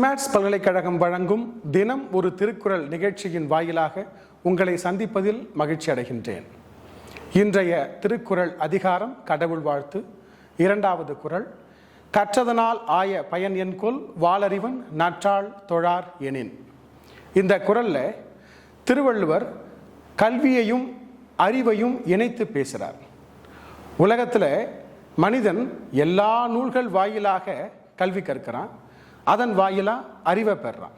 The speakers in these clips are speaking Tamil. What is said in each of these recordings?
சிமேட்ஸ் பல்கலைக்கழகம் வழங்கும் தினம் ஒரு திருக்குறள் நிகழ்ச்சியின் வாயிலாக உங்களை சந்திப்பதில் மகிழ்ச்சி அடைகின்றேன். இன்றைய திருக்குறள் அதிகாரம் கடவுள் வாழ்த்து. இரண்டாவது குறள், கற்றதனால் ஆய பயன் என்கொல் வாளறிவன் நற்றாள் தொழார் எனின். இந்த குறளில் திருவள்ளுவர் கல்வியையும் அறிவையும் இணைத்து பேசுகிறார். உலகத்தில் மனிதன் எல்லா நூல்கள் வாயிலாக கல்வி கற்கிறான், அதன் வாயிலா அறிவை பெறான்,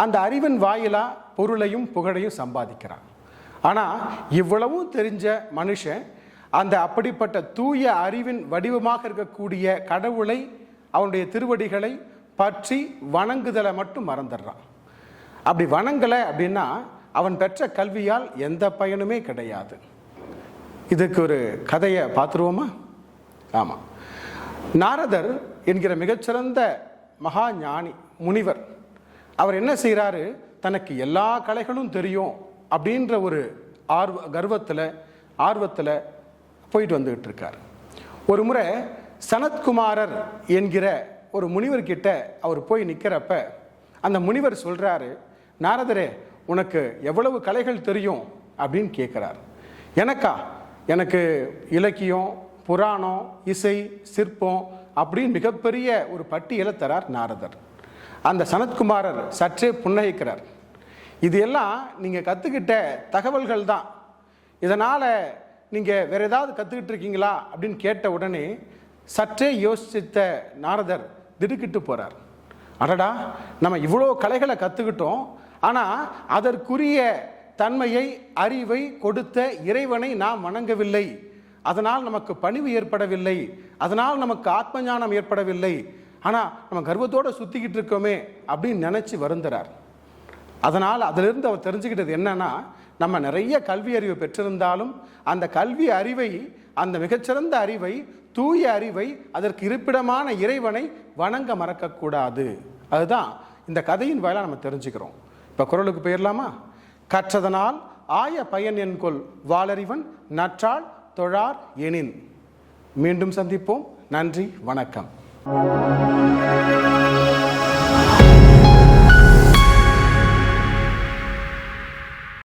அந்த அறிவின் வாயிலா பொருளையும் புகழையும் சம்பாதிக்கிறான். ஆனால் இவ்வளவும் தெரிஞ்ச மனுஷன் அந்த அப்படிப்பட்ட தூய அறிவின் வடிவமாக இருக்கக்கூடிய கடவுளை, அவனுடைய திருவடிகளை பற்றி வணங்குதலை மட்டும் மறந்துடுறான். அப்படி வணங்கலை அப்படின்னா அவன் பெற்ற கல்வியால் எந்த பயனுமே கிடையாது. இதுக்கு ஒரு கதையை பார்த்துருவோமா? ஆமாம், நாரதர் என்கிற மிகச்சிறந்த மகா ஞானி முனிவர், அவர் என்ன செய்கிறாரு, தனக்கு எல்லா கலைகளும் தெரியும் அப்படின்ற ஒரு ஆர்வத்தில் போயிட்டு வந்துகிட்டு இருக்கார். ஒரு முறை சனத்குமாரர் என்கிற ஒரு முனிவர்கிட்ட அவர் போய் நிற்கிறப்ப அந்த முனிவர் சொல்கிறாரு, நாரதரே, உனக்கு எவ்வளவு கலைகள் தெரியும் அப்படின்னு கேட்குறார். எனக்கு இலக்கியம், புராணம், இசை, சிற்பம் அப்படின்னு மிகப்பெரிய ஒரு பட்டியலை தரார் நாரதர். அந்த சனத்குமாரர் சற்றே புன்னகைக்கிறார். இது எல்லாம் நீங்கள் கற்றுக்கிட்ட தகவல்கள் தான், இதனால் நீங்கள் வேறு ஏதாவது கற்றுக்கிட்டு இருக்கீங்களா அப்படின்னு கேட்ட உடனே சற்றே யோசித்த நாரதர் திடுக்கிட்டு போகிறார். அடடா, நம்ம இவ்வளோ கலைகளை கற்றுக்கிட்டோம், ஆனால் அதற்குரிய தன்மையை, அறிவை கொடுத்த இறைவனை நாம் வணங்கவில்லை, அதனால் நமக்கு பணிவு ஏற்படவில்லை, அதனால் நமக்கு ஆத்ம ஞானம் ஏற்படவில்லை, ஆனால் நம்ம கர்வத்தோடு சுற்றிக்கிட்டு இருக்கோமே அப்படின்னு நினச்சி வருந்துறார். அதனால் அதிலிருந்து அவர் தெரிஞ்சுக்கிட்டது என்னன்னா, நம்ம நிறைய கல்வி அறிவு பெற்றிருந்தாலும் அந்த கல்வி அறிவை, அந்த மிகச்சிறந்த அறிவை, தூய அறிவை, அதற்கு இருப்பிடமான இறைவனை வணங்க மறக்கக்கூடாது. அதுதான் இந்த கதையின் வாயிலாக நம்ம தெரிஞ்சுக்கிறோம். இப்போ குறளுக்கு போயிடலாமா? கற்றதனால் ஆய பயன் என்கொல் வாளறிவன் நற்றாள் தொழார் எனின். மீண்டும் சந்திப்போம். நன்றி, வணக்கம்.